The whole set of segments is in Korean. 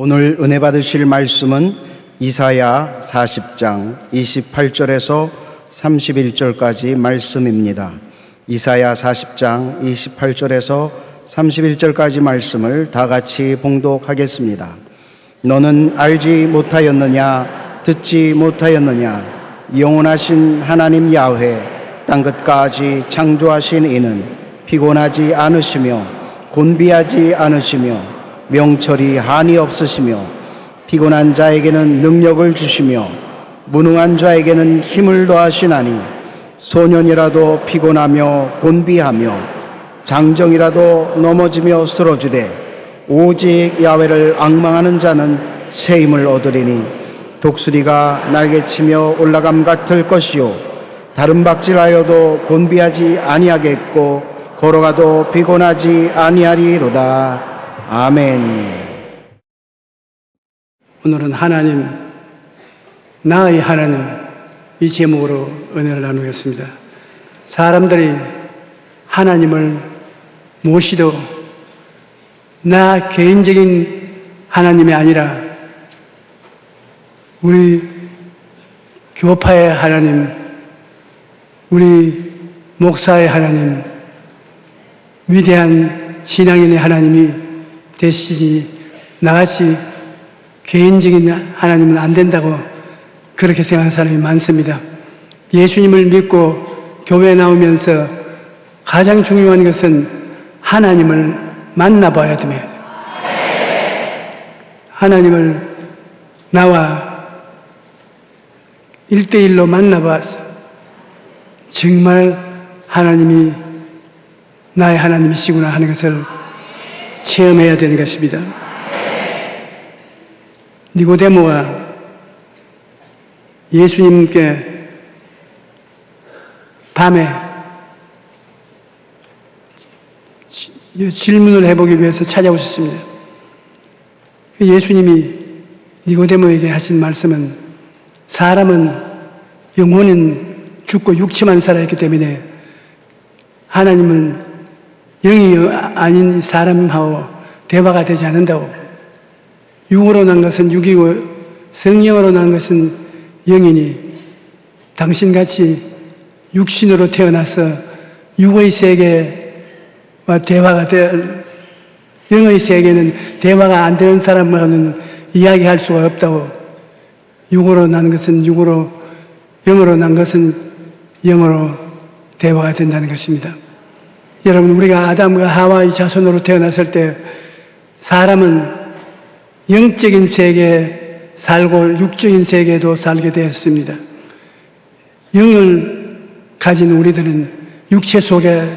오늘 은혜 받으실 말씀은 이사야 40장 28절에서 31절까지 말씀입니다. 이사야 40장 28절에서 31절까지 말씀을 다 같이 봉독하겠습니다. 너는 알지 못하였느냐? 듣지 못하였느냐? 영원하신 하나님 야훼 땅끝까지 창조하신 이는 피곤하지 않으시며 곤비하지 않으시며 명철이 한이 없으시며 피곤한 자에게는 능력을 주시며 무능한 자에게는 힘을 더하시나니 소년이라도 피곤하며 곤비하며 장정이라도 넘어지며 쓰러지되 오직 야훼를 앙망하는 자는 새 힘을 얻으리니 독수리가 날개치며 올라감 같을 것이요 다른 박질하여도 곤비하지 아니하겠고 걸어가도 피곤하지 아니하리로다. 아멘. 오늘은 하나님, 나의 하나님, 이 제목으로 은혜를 나누겠습니다. 사람들이 하나님을 모시도 나 개인적인 하나님이 아니라 우리 교파의 하나님, 우리 목사의 하나님, 위대한 신앙인의 하나님이 되시지 나같이 개인적인 하나님은 안 된다고 그렇게 생각하는 사람이 많습니다. 예수님을 믿고 교회에 나오면서 가장 중요한 것은 하나님을 만나봐야 됩니다. 하나님을 나와 1대1로 만나봐서 정말 하나님이 나의 하나님이시구나 하는 것을 체험해야 되는 것입니다. 니고데모가 예수님께 밤에 질문을 해보기 위해서 찾아오셨습니다. 예수님이 니고데모에게 하신 말씀은 사람은 영혼은 죽고 육체만 살아있기 때문에 하나님은 영이 아닌 사람하고 대화가 되지 않는다고. 육으로 난 것은 육이고 성령으로 난 것은 영이니 당신같이 육신으로 태어나서 육의 세계와 대화가 영의 세계는 대화가 안 되는 사람과는 이야기할 수가 없다고. 육으로 난 것은 육으로, 영으로 난 것은 영으로 대화가 된다는 것입니다. 여러분, 우리가 아담과 하와의 자손으로 태어났을 때 사람은 영적인 세계에 살고 육적인 세계에도 살게 되었습니다. 영을 가진 우리들은 육체 속에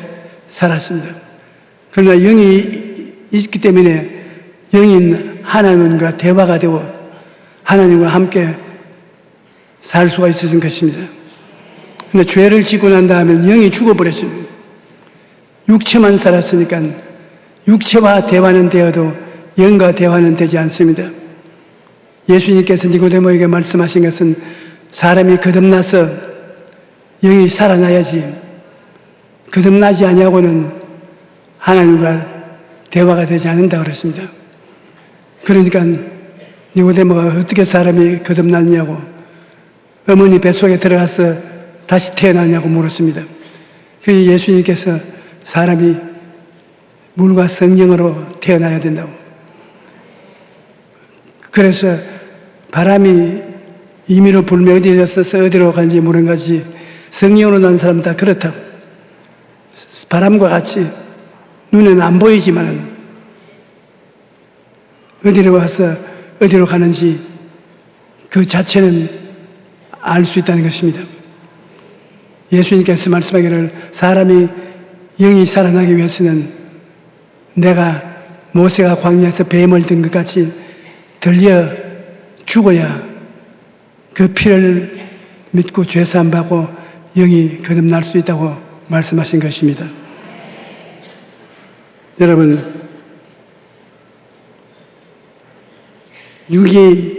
살았습니다. 그러나 영이 있기 때문에 영인 하나님과 대화가 되고 하나님과 함께 살 수가 있었던 것입니다. 그런데 죄를 짓고 난 다음에 영이 죽어버렸습니다. 육체만 살았으니까 육체와 대화는 되어도 영과 대화는 되지 않습니다. 예수님께서 니고데모에게 말씀하신 것은 사람이 거듭나서 영이 살아나야지 거듭나지 아니하고는 하나님과 대화가 되지 않는다고 그랬습니다. 그러니까 니고데모가 어떻게 사람이 거듭났냐고 어머니 뱃속에 들어가서 다시 태어나냐고 물었습니다. 그래서 예수님께서 사람이 물과 성령으로 태어나야 된다고. 그래서 바람이 임의로 불며 어디로 가는지 모르는 것이 성령으로 난 사람은 다 그렇다고. 바람과 같이 눈에는 안 보이지만 어디로 와서 어디로 가는지 그 자체는 알 수 있다는 것입니다. 예수님께서 말씀하기를 사람이 영이 살아나기 위해서는 내가 모세가 광야에서 뱀을 든 것 같이 들려 죽어야 그 피를 믿고 죄사함 받고 영이 거듭날 수 있다고 말씀하신 것입니다. 여러분, 육이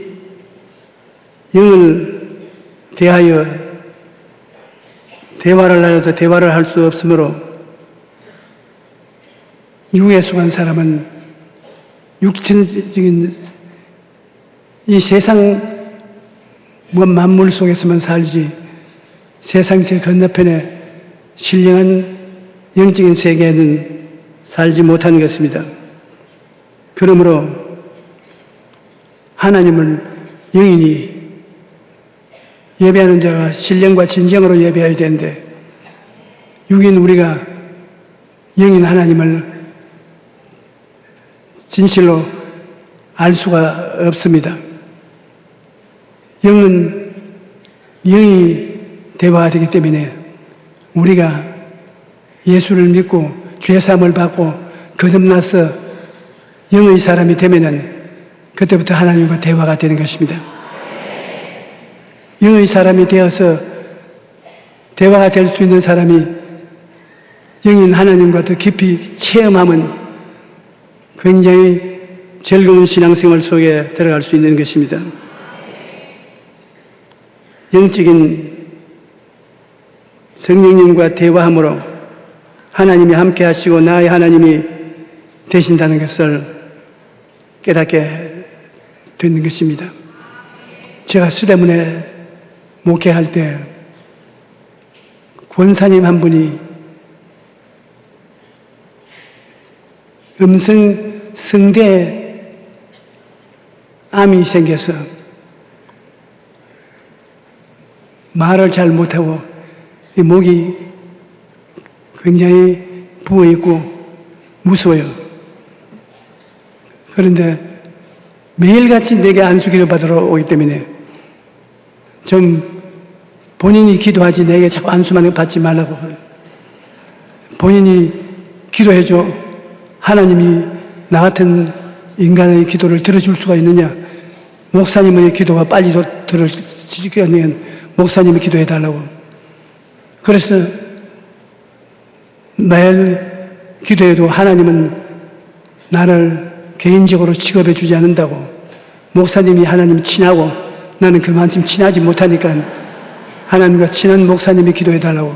영을 대하여 대화를 하여도 대화를 할 수 없으므로 육에 속한 사람은 육천적인 이 세상 만물 속에서만 살지 세상 제 건너편에 신령한 영적인 세계에는 살지 못하는 것입니다. 그러므로 하나님을 영인이 예배하는 자가 신령과 진정으로 예배해야 되는데 육인 우리가 영인 하나님을 진실로 알 수가 없습니다. 영은 영이 대화가 되기 때문에 우리가 예수를 믿고 죄사함을 받고 거듭나서 영의 사람이 되면은 그때부터 하나님과 대화가 되는 것입니다. 영의 사람이 되어서 대화가 될 수 있는 사람이 영인 하나님과 더 깊이 체험하면 굉장히 즐거운 신앙생활 속에 들어갈 수 있는 것입니다. 영적인 성령님과 대화함으로 하나님이 함께 하시고 나의 하나님이 되신다는 것을 깨닫게 되는 것입니다. 제가 수대문에 목회할 때 권사님 한 분이 성대에 암이 생겨서 말을 잘 못하고 목이 굉장히 부어있고 무서워요. 그런데 매일같이 내게 안수기도 받으러 오기 때문에 좀 본인이 기도하지 내게 자꾸 안수만 받지 말라고. 본인이 기도해줘. 하나님이 나 같은 인간의 기도를 들어줄 수가 있느냐. 목사님의 기도가 빨리 들어주면 목사님이 기도해달라고. 그래서 매일 기도해도 하나님은 나를 개인적으로 취급해 주지 않는다고. 목사님이 하나님 친하고 나는 그만큼 친하지 못하니까 하나님과 친한 목사님이 기도해 달라고.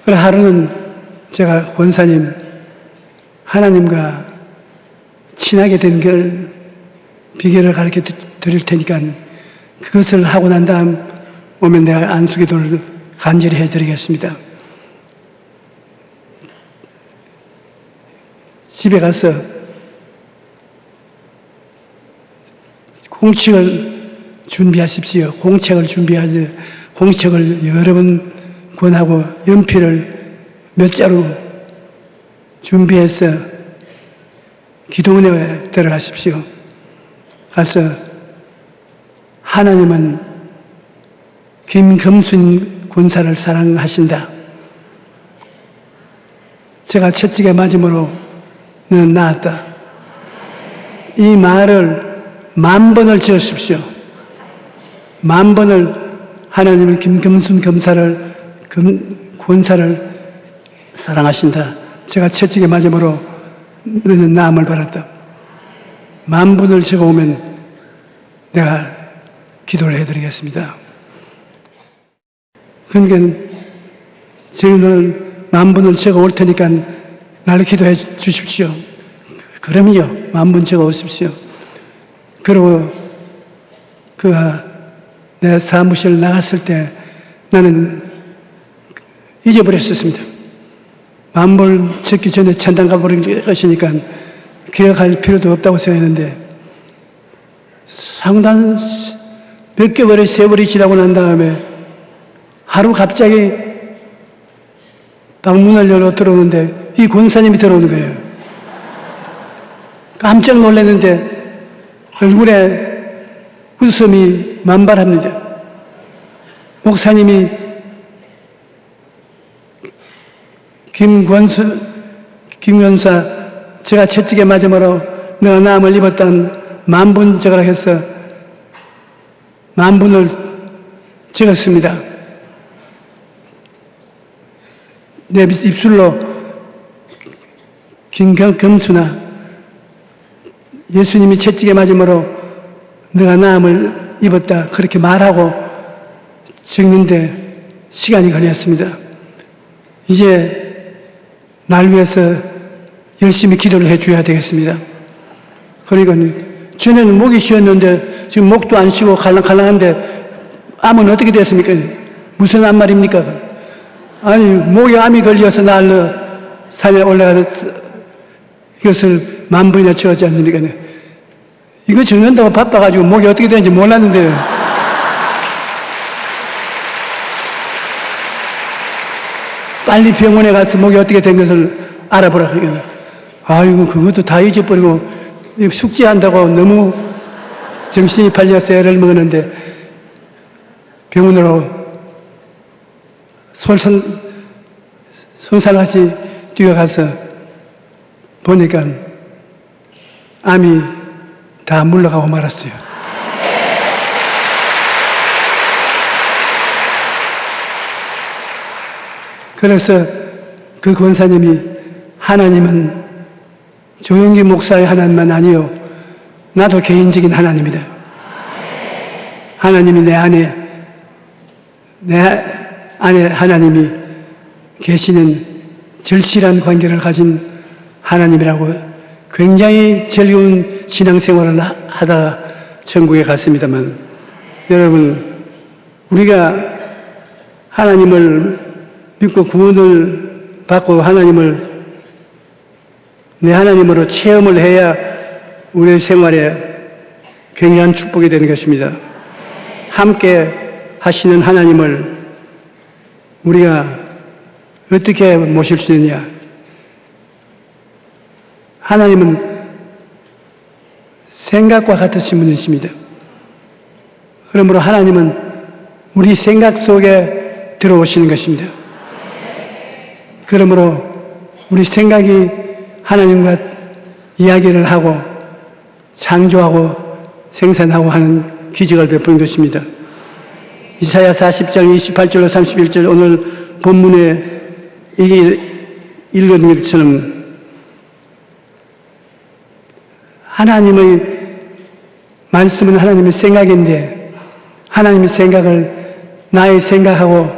그래 하루는 제가 권사님 하나님과 친하게 된 걸 비결을 가르쳐 드릴 테니까 그것을 하고 난 다음 오면 내가 안수기도를 간절히 해드리겠습니다. 집에 가서 공책을 준비하십시오. 공책을 준비하지. 공책을 여러 번 권하고 연필을 몇 자루 준비해서 기도원에 들어가십시오. 가서 하나님은 김금순 권사를 사랑하신다. 제가 채찍에 맞음으로 너는 나았다. 이 말을 10,000번을 지으십시오. 10,000번을 하나님은 김금순 권사를 사랑하신다. 제가 채찍에 맞음으로 너는 나음을 받았다. 10,000번을 적어오면 내가 기도를 해드리겠습니다. 그러니까 저희는 10,000번을 적어올 테니까 나를 기도해 주십시오. 그럼요. 10,000번 적어오십시오. 그리고 내 사무실 나갔을 때 나는 잊어버렸었습니다. 10,000번 적기 전에 천당 가버린 것이니까 기억할 필요도 없다고 생각했는데 상당 몇 개월에 세월이 지나고 난 다음에 하루 갑자기 방문을 열어 들어오는데 이 권사님이 들어오는 거예요. 깜짝 놀랐는데 얼굴에 웃음이 만발합니다. 목사님이 김권사 제가 채찍에 맞음으로 너가 나음을 입었다는 10,000번 적으라 해서 10,000번을 적었습니다. 내 입술로 김금순아 예수님이 채찍에 맞음으로 너가 나음을 입었다 그렇게 말하고 적는데 시간이 걸렸습니다. 이제 날 위해서 열심히 기도를 해줘야 되겠습니다. 그러니까 전에는 목이 쉬었는데 지금 목도 안 쉬고 갈랑갈랑한데 암은 어떻게 됐습니까? 무슨 암 말입니까? 아니, 목에 암이 걸려서 날로 산에 올라가서 이것을 만분이나 채웠지 않습니까? 이거 적는다고 바빠가지고 목이 어떻게 되는지 몰랐는데요. 빨리 병원에 가서 목이 어떻게 된 것을 알아보라. 아이고, 그것도 다 잊어버리고 숙제한다고 너무 정신이 팔려서 애를 먹었는데 병원으로 손살같이 뛰어가서 보니까 암이 다 물러가고 말았어요. 그래서 그 권사님이 하나님은 조용기 목사의 하나님만 아니요 나도 개인적인 하나님이다. 하나님이 내 안에 하나님이 계시는 절실한 관계를 가진 하나님이라고 굉장히 즐거운 신앙생활을 하다가 천국에 갔습니다만, 여러분, 우리가 하나님을 믿고 구원을 받고 하나님을 내 하나님으로 체험을 해야 우리의 생활에 굉장한 축복이 되는 것입니다. 함께 하시는 하나님을 우리가 어떻게 모실 수 있느냐? 하나님은 생각과 같으신 분이십니다. 그러므로 하나님은 우리 생각 속에 들어오시는 것입니다. 그러므로 우리 생각이 하나님과 이야기를 하고 창조하고 생산하고 하는 기적을 베푸는 것입니다. 이사야 40장 28절로 31절 오늘 본문에 이게 읽은 것처럼 하나님의 말씀은 하나님의 생각인데 하나님의 생각을 나의 생각하고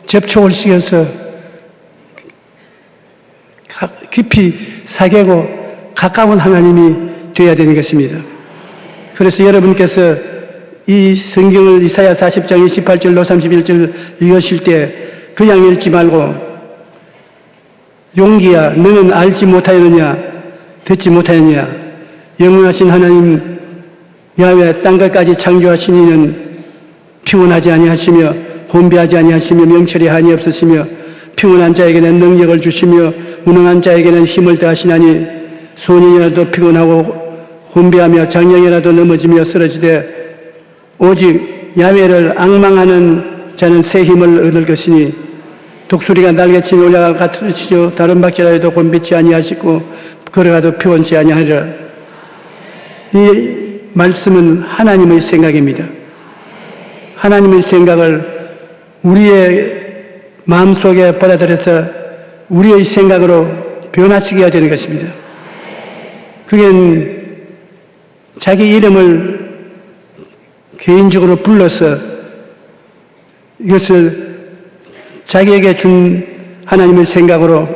접촉을 시켜서 깊이 사귀고 가까운 하나님이 되어야 되는 것입니다. 그래서 여러분께서 이 성경을 이사야 40장 28절로 31절 읽으실 때 그냥 읽지 말고 용기야 너는 알지 못하였느냐 듣지 못하였느냐 영원하신 하나님 야훼 땅끝까지 창조하신 이는 피곤하지 아니하시며 혼비하지 아니하시며 명철이 한이 없으시며 피곤한 자에게는 능력을 주시며 무능한 자에게는 힘을 더하시나니 소년이라도 피곤하고 혼비하며 장령이라도 넘어지며 쓰러지되 오직 야훼를 앙망하는 자는 새 힘을 얻을 것이니 독수리가 날개치며 올라가 같으시죠 다른 박질하여도 곤비치 아니하시고 걸어가도 피곤치 아니하리라. 이 말씀은 하나님의 생각입니다. 하나님의 생각을 우리의 마음속에 받아들여서 우리의 생각으로 변화시켜야 되는 것입니다. 그게 자기 이름을 개인적으로 불러서 이것을 자기에게 준 하나님의 생각으로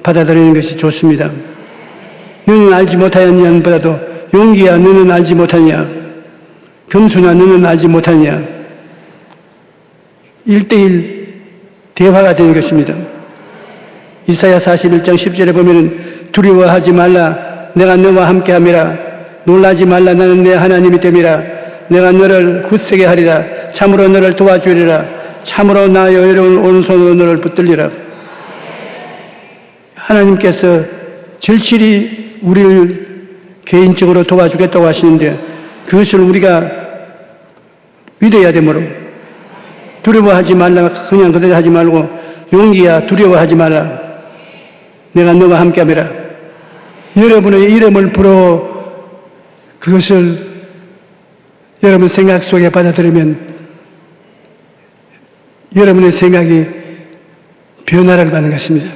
받아들이는 것이 좋습니다. 너는 알지 못하였냐는 보다도 용기야 너는 알지 못하냐 겸손아 너는 알지 못하냐 1:1 대화가 되는 것입니다. 이사야 41장 10절에 보면은 두려워하지 말라 내가 너와 함께함이라 놀라지 말라 나는 내 하나님이 됨이라 내가 너를 굳세게 하리라 참으로 너를 도와주리라 참으로 나 여호와의 오른손으로 너를 붙들리라. 하나님께서 절실히 우리를 개인적으로 도와주겠다고 하시는데 그것을 우리가 믿어야 되므로 두려워하지 말라 그냥 그대로 하지 말고 용기야 두려워하지 말라 내가 너와 함께함이라. 여러분의 이름을 불어 그것을 여러분 생각 속에 받아들이면 여러분의 생각이 변화를 받는 것입니다.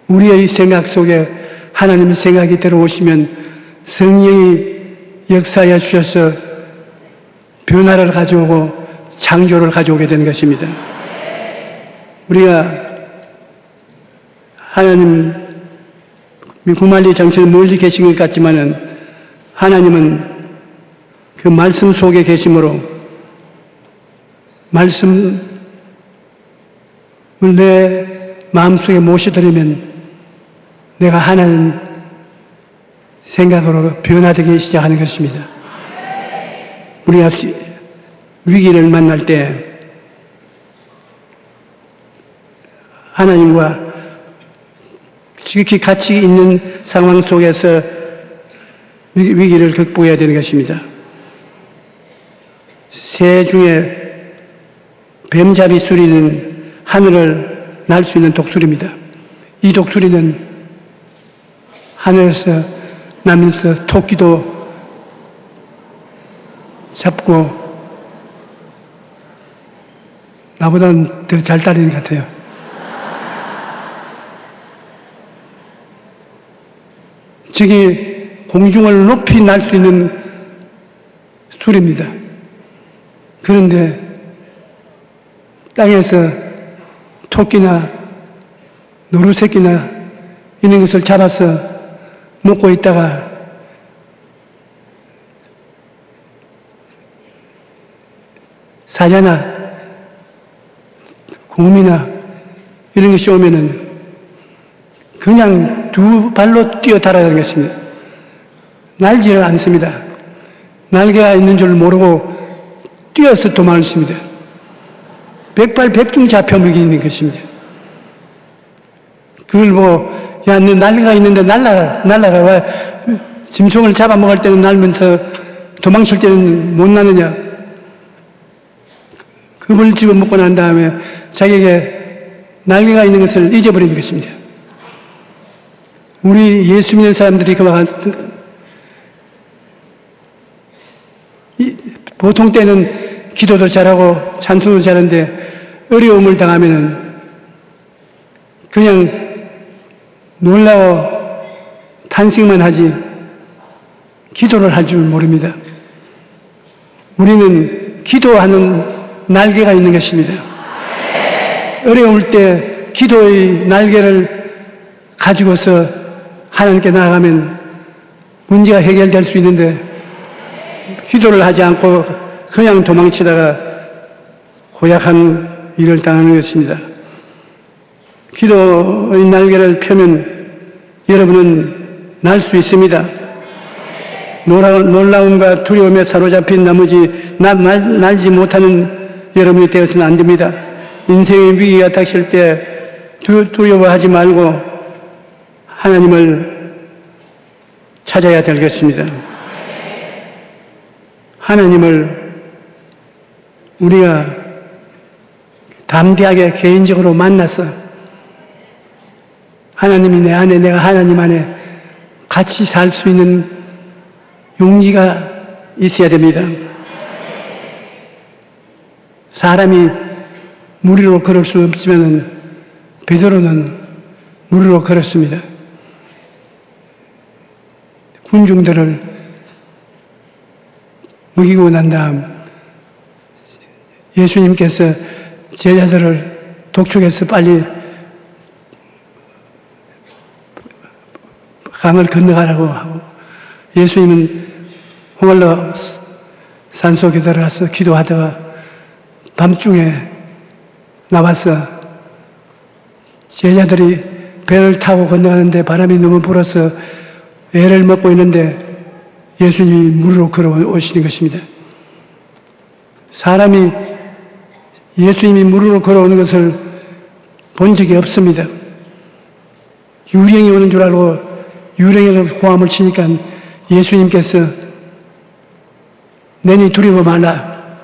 우리의 생각 속에 하나님의 생각이 들어오시면 성령이 역사해 주셔서 변화를 가져오고 창조를 가져오게 되는 것입니다. 우리가 하나님 구만리 장소에 멀리 계신 것 같지만은 하나님은 그 말씀 속에 계심으로 말씀을 내 마음속에 모셔드리면 내가 하나님 생각으로 변화되기 시작하는 것입니다. 우리가 위기를 만날 때 하나님과 지극히 가치 있는 상황 속에서 위기를 극복해야 되는 것입니다. 새 중에 뱀잡이 소리는 하늘을 날 수 있는 독수리입니다. 이 독수리는 하늘에서 나면서 토끼도 잡고 나보다는 더 잘 따르는 것 같아요. 저게 공중을 높이 날 수 있는 소리입니다. 그런데 땅에서 토끼나 노루새끼나 이런 것을 잡아서 먹고 있다가 사자나 곰이나 이런 것이 오면은 그냥 두 발로 뛰어 달아가는 것입니다. 날지를 않습니다. 날개가 있는 줄 모르고 뛰어서 도망을 칩니다. 백발백중 잡혀 먹이는 것입니다. 그걸 야, 너 날개가 있는데 날라가. 왜 짐승을 잡아먹을 때는 날면서 도망칠 때는 못 나느냐. 금을 집어먹고 난 다음에 자기에게 날개가 있는 것을 잊어버리는 것입니다. 우리 예수 믿는 사람들이 그와 같은 보통 때는 기도도 잘하고 찬송도 잘하는데 어려움을 당하면은 그냥 놀라워 탄식만 하지 기도를 할 줄 모릅니다. 우리는 기도하는 날개가 있는 것입니다. 어려울 때 기도의 날개를 가지고서 하나님께 나아가면 문제가 해결될 수 있는데 기도를 하지 않고 그냥 도망치다가 고약한 일을 당하는 것입니다. 기도의 날개를 펴면 여러분은 날 수 있습니다. 놀라움과 두려움에 사로잡힌 나머지 날지 못하는 여러분이 되어서는 안 됩니다. 인생의 위기가 닥칠 때 두려워하지 말고 하나님을 찾아야 될 것입니다. 하나님을 우리가 담대하게 개인적으로 만나서 하나님이 내 안에 내가 하나님 안에 같이 살 수 있는 용기가 있어야 됩니다. 사람이 물 위로 걸을 수 없지만 베드로는 물 위로 걸었습니다. 군중들을 먹이고 난 다음 예수님께서 제자들을 독촉해서 빨리 강을 건너가라고 하고 예수님은 홍할로 산속에 들어가서 기도하다가 밤중에 나와서 제자들이 배를 타고 건너가는데 바람이 너무 불어서 애를 먹고 있는데 예수님이 물로 걸어오시는 것입니다. 사람이 예수님이 물로 걸어오는 것을 본 적이 없습니다. 유령이 오는 줄 알고 유령에서 호함을 치니까 예수님께서 너희 두려워 말라.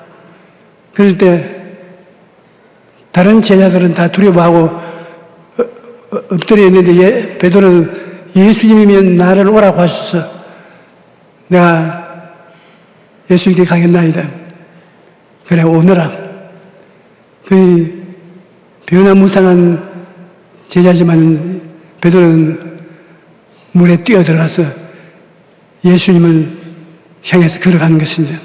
그럴 때 다른 제자들은 다 두려워하고 엎드려 있는데 베드로는 예수님이면 나를 오라고 하셔서 내가 예수님께 가겠나이다. 그래 오너라. 그 변화무쌍한 제자지만 베드로는 물에 뛰어들어가서 예수님을 향해서 걸어가는 것입니다.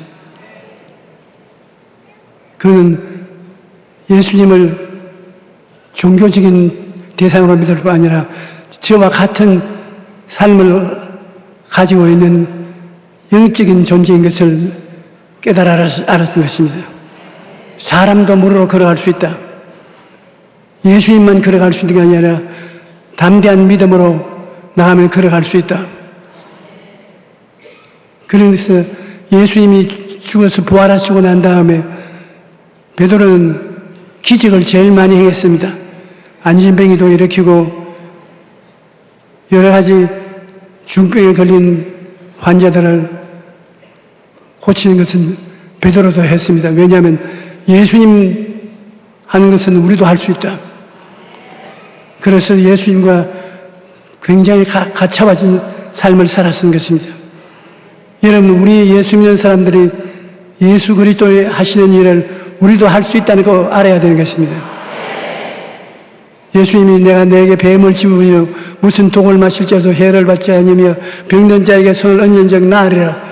그는 예수님을 종교적인 대상으로 믿을 뿐 아니라 저와 같은 삶을 가지고 있는 영적인 존재인 것을 깨달아 알았던 것입니다. 사람도 무료로 걸어갈 수 있다. 예수님만 걸어갈 수 있는 게 아니라 담대한 믿음으로 나가면 걸어갈 수 있다. 그래서 예수님이 죽어서 부활하시고 난 다음에 베드로는 기적을 제일 많이 행했습니다. 안진뱅이도 일으키고 여러 가지 중병에 걸린 환자들을 고치는 것은 베드로도 했습니다. 왜냐하면 예수님 하는 것은 우리도 할 수 있다. 그래서 예수님과 굉장히 가차와진 삶을 살았던 것입니다. 여러분, 우리 예수 믿는 사람들이 예수 그리스도의 하시는 일을 우리도 할 수 있다는 거 알아야 되는 것입니다. 예수님이 내가 내게 뱀을 집으며 무슨 독을 마실지라도 해를 받지 아니며 병든 자에게 손을 얹은 적 나으리라.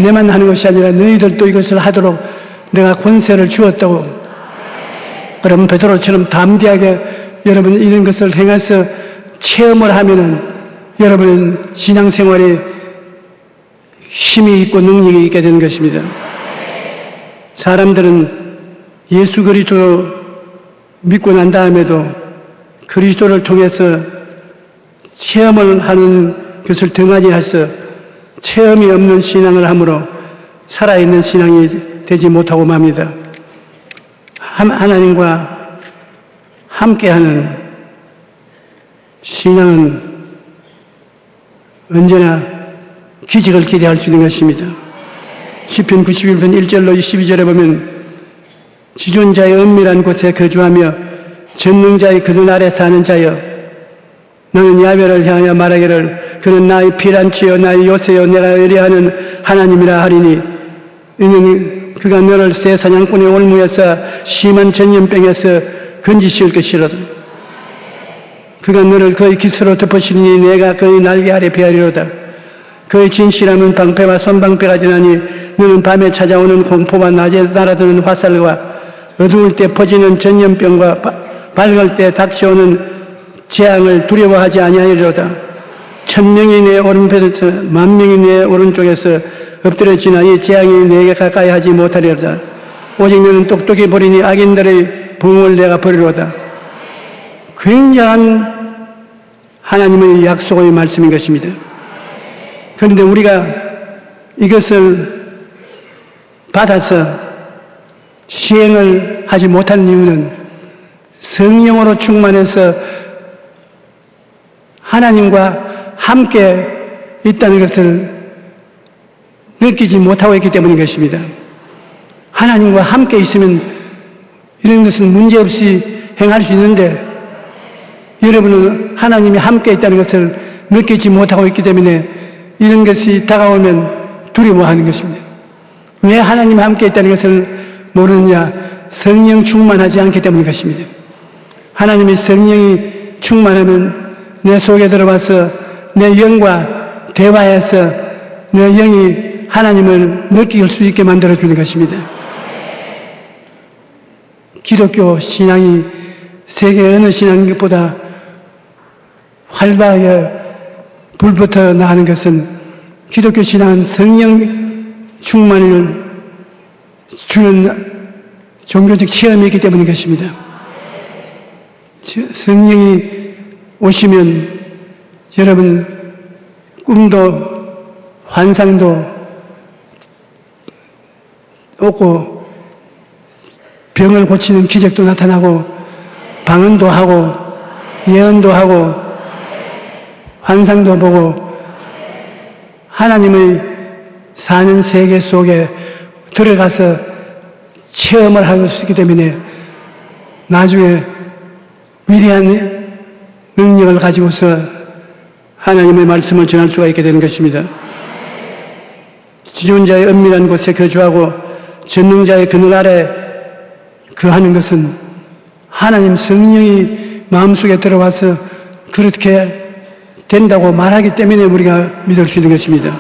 내만 하는 것이 아니라 너희들도 이것을 하도록 내가 권세를 주었다고. 그러면 베드로처럼 담대하게 여러분 이런 것을 행해서 체험을 하면은 여러분은 신앙생활에 힘이 있고 능력이 있게 되는 것입니다. 사람들은 예수 그리스도 믿고 난 다음에도 그리스도를 통해서 체험을 하는 것을 등한히 해서 체험이 없는 신앙을 함으로 살아있는 신앙이 되지 못하고 맙니다. 하나님과 함께하는 신앙은 언제나 기적을 기대할 수 있는 것입니다. 시편 91편 1절로 12절에 보면 지존자의 은밀한 곳에 거주하며 전능자의 그늘 아래 사는 자여 너는 야훼를 향하여 말하기를 그는 나의 피란치여 나의 요새여 내가 의뢰하는 하나님이라 하리니 이는 그가 너를 새 사냥꾼의 올무에서 심한 전염병에서 건지실 것이로다. 그가 너를 그의 깃으로 덮으시니 내가 그의 날개 아래 베하리로다. 그의 진실함은 방패와 손방패가 지나니 너는 밤에 찾아오는 공포와 낮에 날아드는 화살과 어두울 때 퍼지는 전염병과 밝을 때 닥쳐오는 재앙을 두려워하지 아니하리로다. 1000명이 내 오른편에서 10,000명이 내 오른쪽에서 엎드려지나 이 재앙이 내게 가까이 하지 못하리로다. 오직 너는 똑똑히 버리니 악인들의 부흥을 내가 버리로다. 굉장한 하나님의 약속의 말씀인 것입니다. 그런데 우리가 이것을 받아서 시행을 하지 못하는 이유는 성령으로 충만해서 하나님과 함께 있다는 것을 느끼지 못하고 있기 때문인 것입니다. 하나님과 함께 있으면 이런 것은 문제없이 행할 수 있는데 여러분은 하나님이 함께 있다는 것을 느끼지 못하고 있기 때문에 이런 것이 다가오면 두려워하는 것입니다. 왜 하나님이 함께 있다는 것을 모르느냐? 성령 충만하지 않기 때문인 것입니다. 하나님의 성령이 충만하면 내 속에 들어와서 내 영과 대화해서 내 영이 하나님을 느낄 수 있게 만들어주는 것입니다. 기독교 신앙이 세계 어느 신앙보다 활발하게 불붙어 나가는 것은 기독교 신앙은 성령 충만을 주는 종교적 체험이 있기 때문인 것입니다. 성령이 오시면 여러분 꿈도 환상도 없고 병을 고치는 기적도 나타나고 방언도 하고 예언도 하고 환상도 보고 하나님의 사는 세계 속에 들어가서 체험을 할 수 있기 때문에 나중에 위대한 능력을 가지고서 하나님의 말씀을 전할 수가 있게 되는 것입니다. 지존자의 은밀한 곳에 거주하고 전능자의 그늘 아래 거하는 것은 하나님 성령이 마음속에 들어와서 그렇게 된다고 말하기 때문에 우리가 믿을 수 있는 것입니다.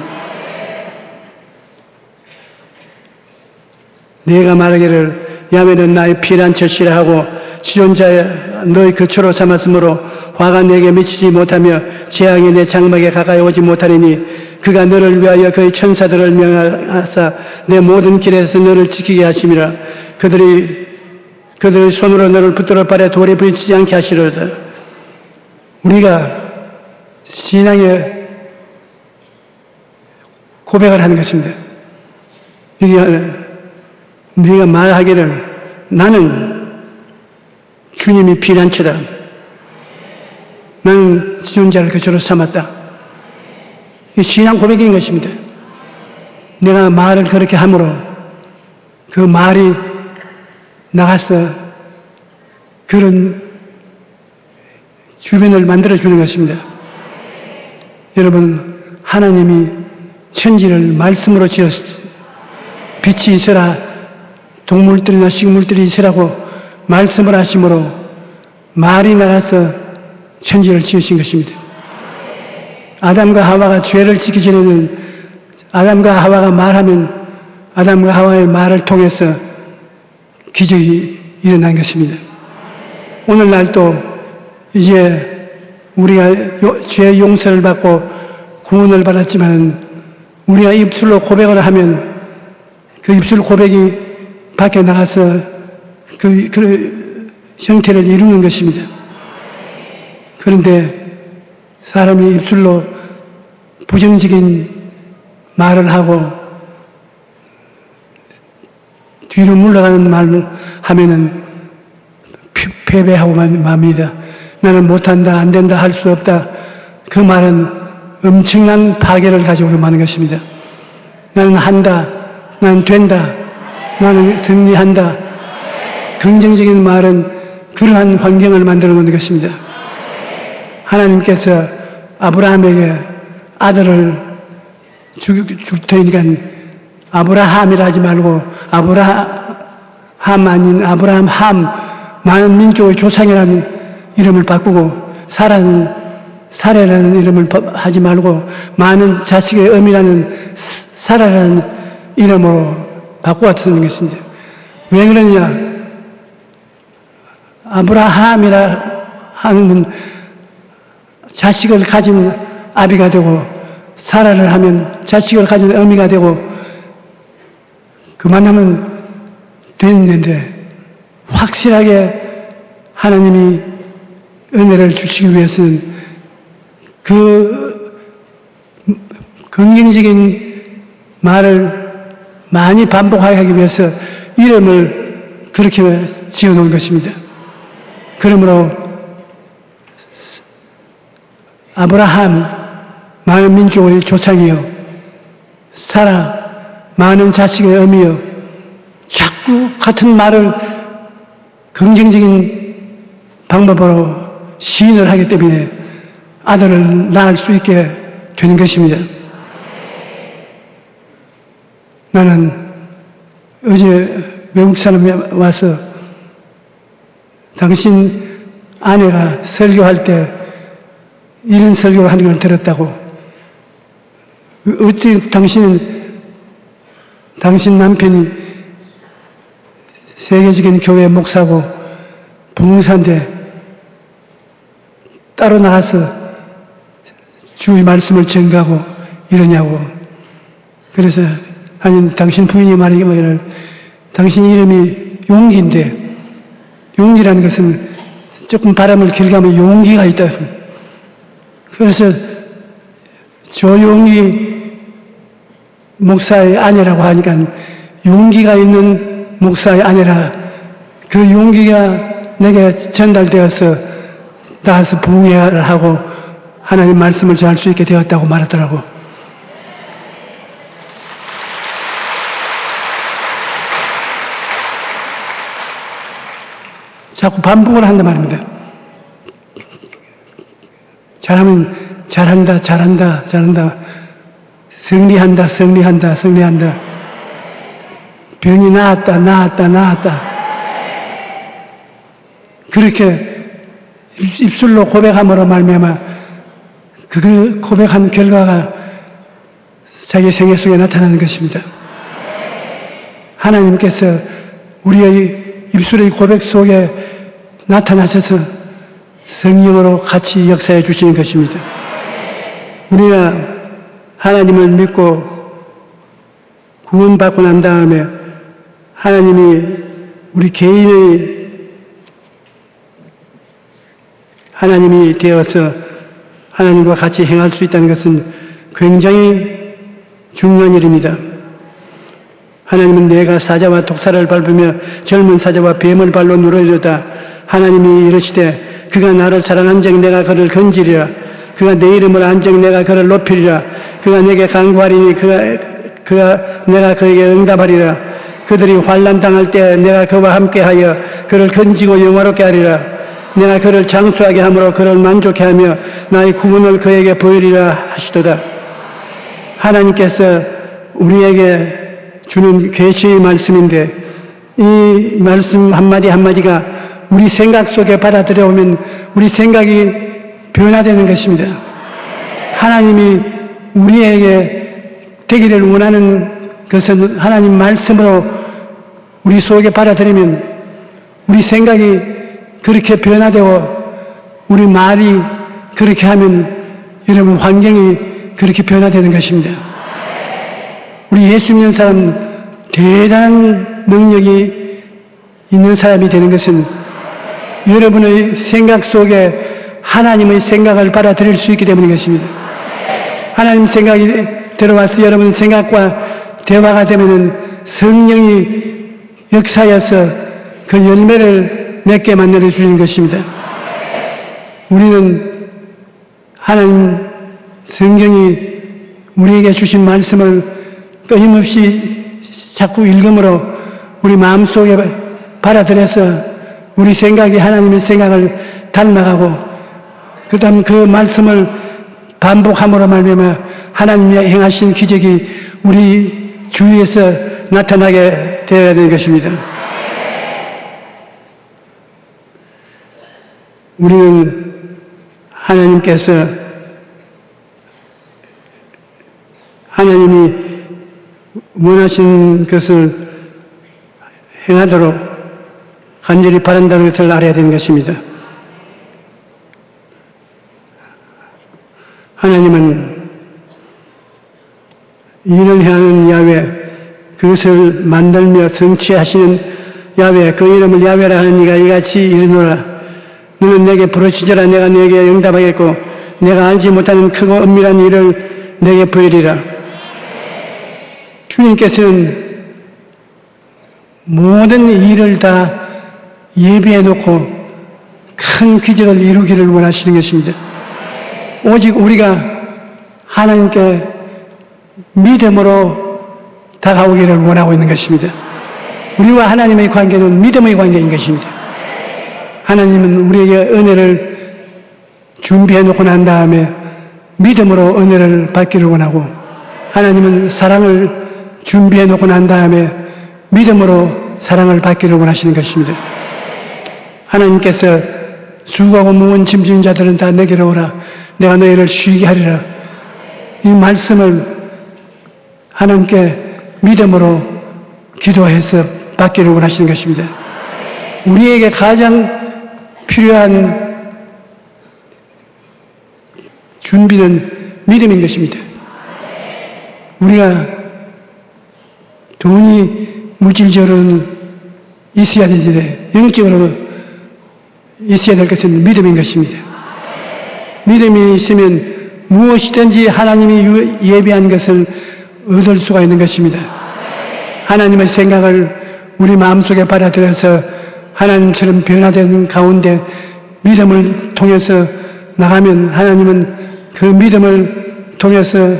내가 말하기를 야훼는 나의 피란 젖이라 하고 지존자의 너의 거처로 삼았으므로 화가 내게 미치지 못하며 재앙이 내 장막에 가까이 오지 못하리니 그가 너를 위하여 그의 천사들을 명하사 내 모든 길에서 너를 지키게 하심이라. 그들의 손으로 너를 붙들어 발에 돌에 부딪히지 않게 하시리로다. 우리가 신앙의 고백을 하는 것입니다. 네가 말하기를 나는 주님이 피난처다. 나는 지존자를 그처로 삼았다. 이 신앙 고백인 것입니다. 내가 말을 그렇게 함으로 그 말이 나가서 그런 주변을 만들어주는 것입니다. 여러분, 하나님이 천지를 말씀으로 지었습니다. 빛이 있으라, 동물들이나 식물들이 있으라고 말씀을 하심으로 말이 나가서 천지를 지으신 것입니다. 아담과 하와가 죄를 짓기 전에는 아담과 하와가 말하면 아담과 하와의 말을 통해서 기적이 일어난 것입니다. 오늘날도 이제 우리가 죄 용서를 받고 구원을 받았지만 우리가 입술로 고백을 하면 그 입술 고백이 밖에 나가서 그 형태를 이루는 것입니다. 그런데 사람이 입술로 부정적인 말을 하고 뒤로 물러가는 말을 하면은 패배하고 맙니다. 나는 못한다, 안 된다, 할 수 없다. 그 말은 엄청난 파괴를 가지고 마는 것입니다. 나는 한다, 나는 된다, 나는 승리한다. 긍정적인 말은 그러한 환경을 만들어 놓는 것입니다. 하나님께서 아브라함에게 아들을 줄 테니까 아브라함이라 하지 말고 아브라함 아닌 아브라함 함, 많은 민족의 조상이라는 이름을 바꾸고 사례라는 이름을 하지 말고 많은 자식의 어미라는 사라라는 이름으로 바꾸어 쓰는 것입니다. 왜 그러냐? 아브라함이라 하는 자식을 가진 아비가 되고 사라를 하면 자식을 가진 어미가 되고 그만하면 됐는데 확실하게 하나님이 은혜를 주시기 위해서는 그 긍정적인 말을 많이 반복하게 하기 위해서 이름을 그렇게 지어놓은 것입니다. 그러므로 아브라함 많은 민족의 조상이요 사라 많은 자식의 어미요 자꾸 같은 말을 긍정적인 방법으로 시인을 하기 때문에 아들을 낳을 수 있게 되는 것입니다. 나는 어제 외국 사람이 와서 당신 아내가 설교할 때 이런 설교를 하는 걸 들었다고. 어찌 당신 남편이 세계적인 교회 목사고 부흥사인데 따로 나가서 주의 말씀을 전가하고 이러냐고. 그래서 아니 당신 부인이 말하기를 당신 이름이 용기인데 용기라는 것은 조금 바람을 길게 하면 용기가 있다. 그래서 조용히 목사의 아내라고 하니까 용기가 있는 목사의 아내라 그 용기가 내게 전달되어서 나와서 부흥회를 하고 하나님 말씀을 전할 수 있게 되었다고 말하더라고. 자꾸 반복을 한단 말입니다. 잘하면 잘한다, 잘한다, 잘한다. 승리한다, 승리한다, 승리한다. 병이 나았다, 나았다, 나았다. 그렇게 입술로 고백함으로 말미암아 그 고백한 결과가 자기 생애 속에 나타나는 것입니다. 하나님께서 우리의 입술의 고백 속에 나타나셔서 성령으로 같이 역사해 주시는 것입니다. 우리가 하나님을 믿고 구원받고 난 다음에 하나님이 우리 개인의 하나님이 되어서 하나님과 같이 행할 수 있다는 것은 굉장히 중요한 일입니다. 하나님은 내가 사자와 독사를 밟으며 젊은 사자와 뱀을 발로 누르리로다. 하나님이 이르시되 그가 나를 사랑한즉 내가 그를 건지리라. 그가 내 이름을 안즉 내가 그를 높이리라. 그가 내게 간구하리니 내가 그에게 응답하리라. 그들이 환난 당할 때 내가 그와 함께하여 그를 건지고 영화롭게 하리라. 내가 그를 장수하게 함으로 그를 만족해 하며 나의 구원을 그에게 보이리라 하시도다. 하나님께서 우리에게 주는 계시의 말씀인데 이 말씀 한마디 한마디가 우리 생각 속에 받아들여오면 우리 생각이 변화되는 것입니다. 하나님이 우리에게 되기를 원하는 것은 하나님 말씀으로 우리 속에 받아들이면 우리 생각이 그렇게 변화되어 우리 말이 그렇게 하면 여러분 환경이 그렇게 변화되는 것입니다. 우리 예수 믿는 사람 대단한 능력이 있는 사람이 되는 것은 여러분의 생각 속에 하나님의 생각을 받아들일 수 있기 때문인 것입니다. 하나님 생각이 들어와서 여러분 생각과 대화가 되면은 성령이 역사여서 그 열매를 맺게 만들어 주는 것입니다. 우리는 하나님 성경이 우리에게 주신 말씀을 끊임없이 자꾸 읽음으로 우리 마음속에 받아들여서 우리 생각이 하나님의 생각을 닮아가고 그 다음 그 말씀을 반복함으로 말미암아 하나님이 행하신 기적이 우리 주위에서 나타나게 되어야 되는 것입니다. 우리는 하나님께서 하나님이 원하신 것을 행하도록 간절히 바란다는 것을 알아야 되는 것입니다. 하나님은 일을 행하는 야훼, 그것을 만들며 성취하시는 야훼, 그 이름을 야훼라 하는 이가 이같이 이르노라. 너는 내게 부르짖으라. 내가 내게 응답하겠고 내가 알지 못하는 크고 은밀한 일을 내게 보이리라. 주님께서는 모든 일을 다 예비해 놓고 큰 기적을 이루기를 원하시는 것입니다. 오직 우리가 하나님께 믿음으로 다가오기를 원하고 있는 것입니다. 우리와 하나님의 관계는 믿음의 관계인 것입니다. 하나님은 우리에게 은혜를 준비해 놓고 난 다음에 믿음으로 은혜를 받기를 원하고 하나님은 사랑을 준비해 놓고 난 다음에 믿음으로 사랑을 받기를 원하시는 것입니다. 하나님께서 수고하고 무거운 짐진 자들은 다 내게로 오라. 내가 너희를 쉬게 하리라. 이 말씀을 하나님께 믿음으로 기도해서 받기를 원하시는 것입니다. 우리에게 가장 필요한 준비는 믿음인 것입니다. 우리가 돈이 물질적으로는 있어야 되지만 영적으로 있어야 될 것은 믿음인 것입니다. 믿음이 있으면 무엇이든지 하나님이 예비한 것을 얻을 수가 있는 것입니다. 하나님의 생각을 우리 마음속에 받아들여서 하나님처럼 변화되는 가운데 믿음을 통해서 나가면 하나님은 그 믿음을 통해서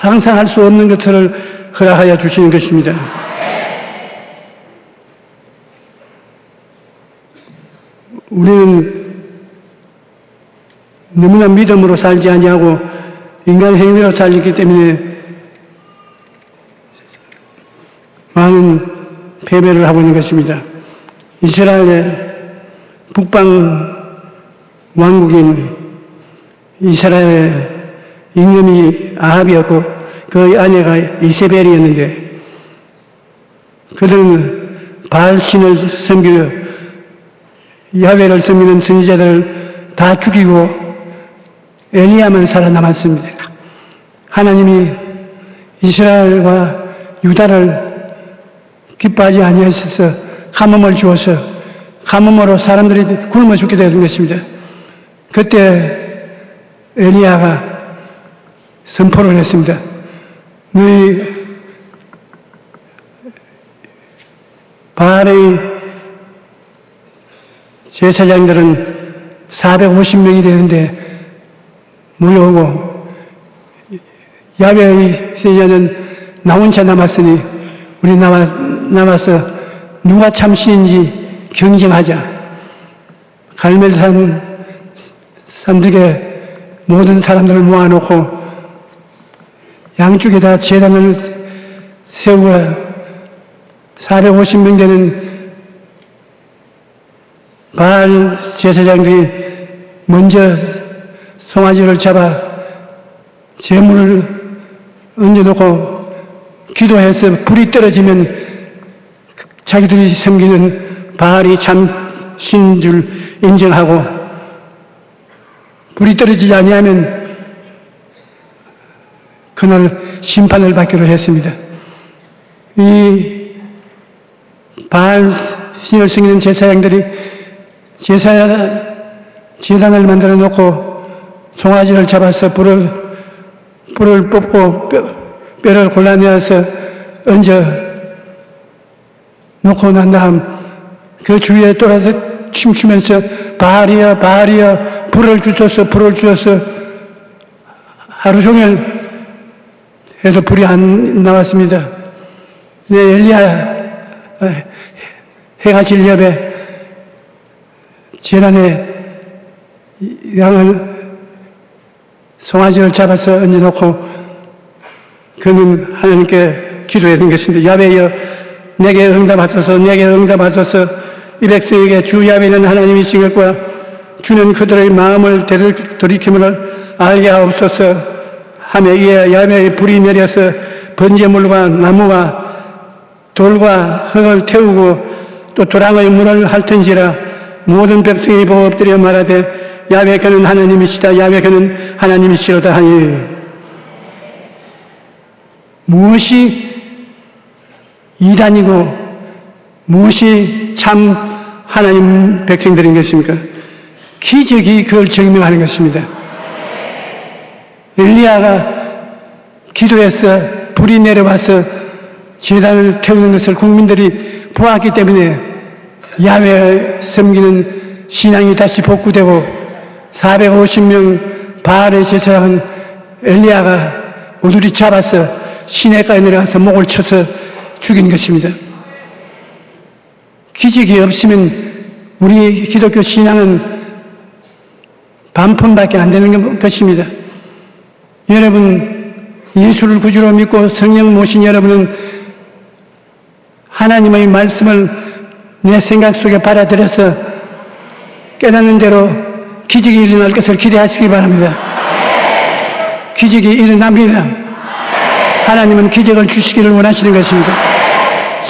상상할 수 없는 것들을 허락하여 주시는 것입니다. 우리는 너무나 믿음으로 살지 아니하고 인간 행위로 살기 때문에 많은 패배를 하고 있는 것입니다. 이스라엘의 북방 왕국인 이스라엘의 임금이 아합이었고 그 아내가 이세벨이었는데 그들은 바알신을 섬기며 야훼를 섬기는 선지자들을 다 죽이고 엘리야만 살아남았습니다. 하나님이 이스라엘과 유다를 기뻐하지 아니하셔서 가뭄을 주어서 가뭄으로 사람들이 굶어 죽게 되는 것입니다. 그때 엘리야가 선포를 했습니다. 너희 바알의 제사장들은 450명이 되는데 모여오고 야훼의 선지자는 나 혼자 남았으니 우리 남아서 누가 참 신인지 경쟁하자. 갈멜산 산덕에 모든 사람들을 모아놓고 양쪽에다 제단을 세우고 450명 되는 바알 제사장들이 먼저 송아지를 잡아 제물을 얹어놓고 기도해서 불이 떨어지면 자기들이 섬기는 바알이 참 신인 줄 인정하고 불이 떨어지지 아니하면 그날 심판을 받기로 했습니다. 이 바알 신을 섬기는 제사장들이 제단을 만들어 놓고 송아지를 잡아서 불을 뽑고 뼈를 골라내어서 얹어 놓고 난 다음 그 주위에 돌아서 춤추면서 바알이여 바알이여 불을 주소서 하루 종일 해서 불이 안 나왔습니다. 네, 엘리야 해가 질 옆에 제단에 양을 송아지를 잡아서 얹어놓고 그는 하나님께 기도했는 것입니다. 야훼여 내게 응답하소서 내게 응답하소서 이 백성에게 주 야훼는 하나님이신 것과 주는 그들의 마음을 돌이킴을 알게 하옵소서 하며 이에 야훼의 불이 내려서 번제물과 나무와 돌과 흙을 태우고 또 도랑의 물을 핥은지라 모든 백성이 보고 엎드려 말하되 야훼 그는 하나님이시다 야훼 그는 하나님이시로다 하니 무엇이 이단이고 무엇이 참 하나님 백성들인 것입니까? 기적이 그걸 증명하는 것입니다. 엘리야가 기도해서 불이 내려와서 제단을 태우는 것을 국민들이 보았기 때문에 야훼 섬기는 신앙이 다시 복구되고 450명 바알의 제사장은 엘리야가 우두리 잡아서 시내가에 내려가서 목을 쳐서 죽인 것입니다. 기적이 없으면 우리 기독교 신앙은 반품밖에 안 되는 것입니다. 여러분 예수를 구주로 믿고 성령 모신 여러분은 하나님의 말씀을 내 생각 속에 받아들여서 깨닫는 대로 기적이 일어날 것을 기대하시기 바랍니다. 기적이 일어납니다. 하나님은 기적을 주시기를 원하시는 것입니다.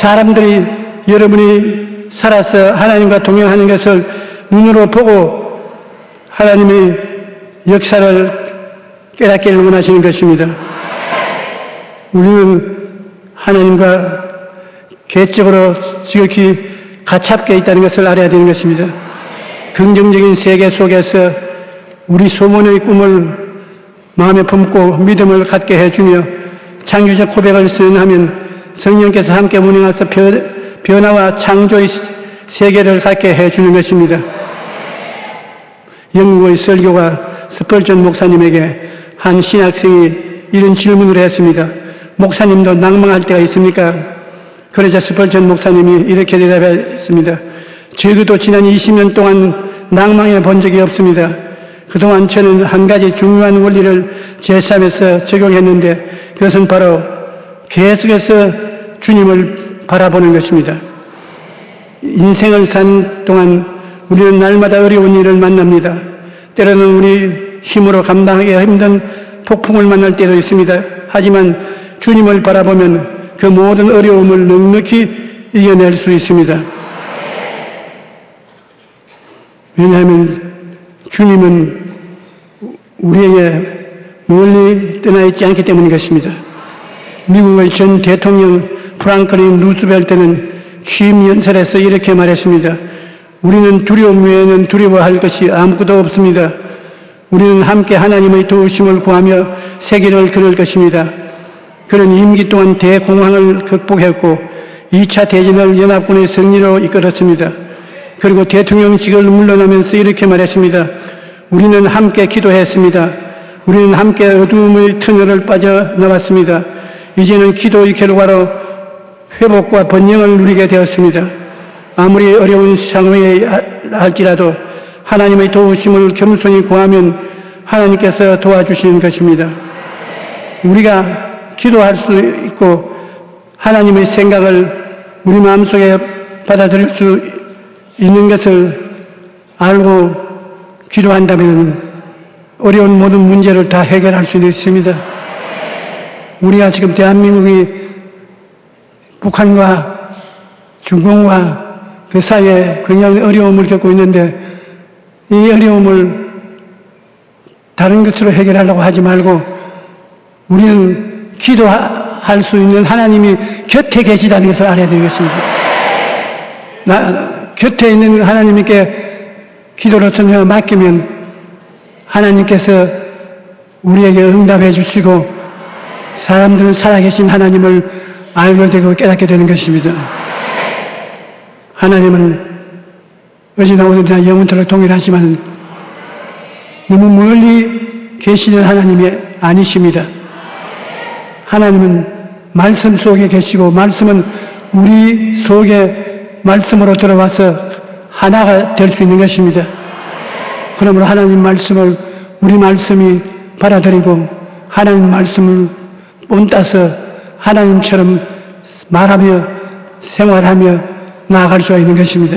사람들이 여러분이 살아서 하나님과 동행하는 것을 눈으로 보고 하나님의 역사를 깨닫기를 원하시는 것입니다. 우리는 하나님과 개적으로 지극히 가깝게 있다는 것을 알아야 되는 것입니다. 긍정적인 세계 속에서 우리 소원의 꿈을 마음에 품고 믿음을 갖게 해주며 창조적 고백을 수행하면 성령께서 함께 운행하셔서 변화와 창조의 세계를 갖게 해주는 것입니다. 영국의 설교가 스펄전 목사님에게 한 신학생이 이런 질문을 했습니다. 목사님도 낭망할 때가 있습니까? 그러자 스펄전 목사님이 이렇게 대답했습니다. 저도 지난 20년 동안 낭망해 본 적이 없습니다. 그동안 저는 한 가지 중요한 원리를 제 삶에서 적용했는데 그것은 바로 계속해서 주님을 바라보는 것입니다. 인생을 사는 동안 우리는 날마다 어려운 일을 만납니다. 때로는 우리 힘으로 감당하기 힘든 폭풍을 만날 때도 있습니다. 하지만 주님을 바라보면 그 모든 어려움을 넉넉히 이겨낼 수 있습니다. 왜냐하면 주님은 우리에게 멀리 떠나 있지 않기 때문인 것입니다. 미국의 전 대통령 프랑클린 루스벨트는 취임 연설에서 이렇게 말했습니다. 우리는 두려움 외에는 두려워할 것이 아무것도 없습니다. 우리는 함께 하나님의 도우심을 구하며 세계를 걸을 것입니다. 그는 임기 동안 대공황을 극복했고 2차 대전을 연합군의 승리로 이끌었습니다. 그리고 대통령직을 물러나면서 이렇게 말했습니다. 우리는 함께 기도했습니다. 우리는 함께 어두움의 터널을 빠져나왔습니다. 이제는 기도의 결과로 회복과 번영을 누리게 되었습니다. 아무리 어려운 상황에 할지라도 하나님의 도우심을 겸손히 구하면 하나님께서 도와주시는 것입니다. 우리가 기도할 수 있고 하나님의 생각을 우리 마음속에 받아들일 수 있는 것을 알고 기도한다면 어려운 모든 문제를 다 해결할 수 있습니다. 우리가 지금 대한민국이 북한과 중국과 그 사이에 굉장히 어려움을 겪고 있는데 이 어려움을 다른 것으로 해결하려고 하지 말고 우리는 기도할 수 있는 하나님이 곁에 계시다는 것을 알아야 되겠습니다. 곁에 있는 하나님께 기도를 전혀 맡기면 하나님께서 우리에게 응답해 주시고 사람들은 살아계신 하나님을 알게 되고 깨닫게 되는 것입니다. 하나님은 어제나 오늘이나 영원토록 동일하지만 너무 멀리 계시는 하나님이 아니십니다. 하나님은 말씀 속에 계시고 말씀은 우리 속에 말씀으로 들어와서 하나가 될 수 있는 것입니다. 그러므로 하나님 말씀을 우리 말씀이 받아들이고 하나님 말씀을 본따서 하나님처럼 말하며 생활하며 나아갈 수가 있는 것입니다.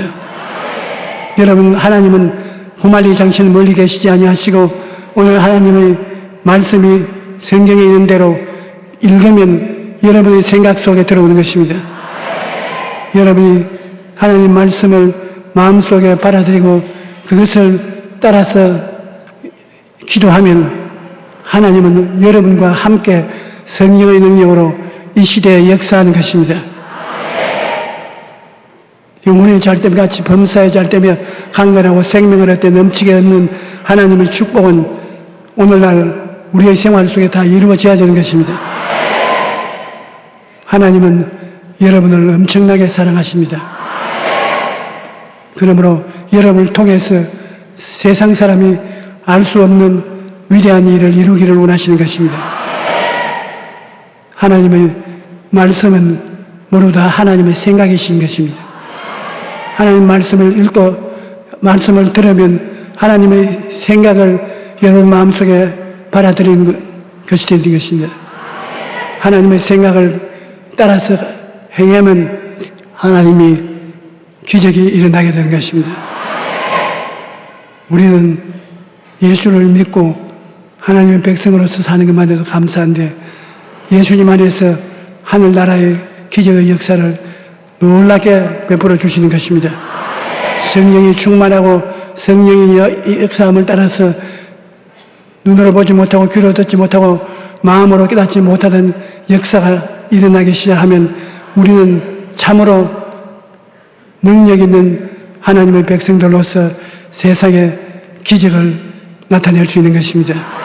여러분, 하나님은 후말리 장신 멀리 계시지 아니하시고 오늘 하나님의 말씀이 성경에 있는 대로 읽으면 여러분의 생각 속에 들어오는 것입니다. 여러분이 하나님 말씀을 마음속에 받아들이고 그것을 따라서 기도하면 하나님은 여러분과 함께 성령의 능력으로 이 시대에 역사하는 것입니다. 영혼의 잘됨 같이 범사의 잘되며 강건하고 생명을 얻되 넘치게 얻는 하나님의 축복은 오늘날 우리의 생활 속에 다 이루어져야 되는 것입니다. 하나님은 여러분을 엄청나게 사랑하십니다. 그러므로 여러분을 통해서 세상 사람이 알 수 없는 위대한 일을 이루기를 원하시는 것입니다. 하나님의 말씀은 모두 다 하나님의 생각이신 것입니다. 하나님 말씀을 읽고 말씀을 들으면 하나님의 생각을 여러분 마음속에 받아들이는 것이 되는 것입니다. 하나님의 생각을 따라서 행하면 하나님이 기적이 일어나게 되는 것입니다. 우리는 예수를 믿고 하나님의 백성으로서 사는 것만 해도 감사한데 예수님 안에서 하늘나라의 기적의 역사를 놀랍게 베풀어 주시는 것입니다. 성령이 충만하고 성령의 역사함을 따라서 눈으로 보지 못하고 귀로 듣지 못하고 마음으로 깨닫지 못하던 역사가 일어나기 시작하면 우리는 참으로 능력 있는 하나님의 백성들로서 세상에 기적을 나타낼 수 있는 것입니다.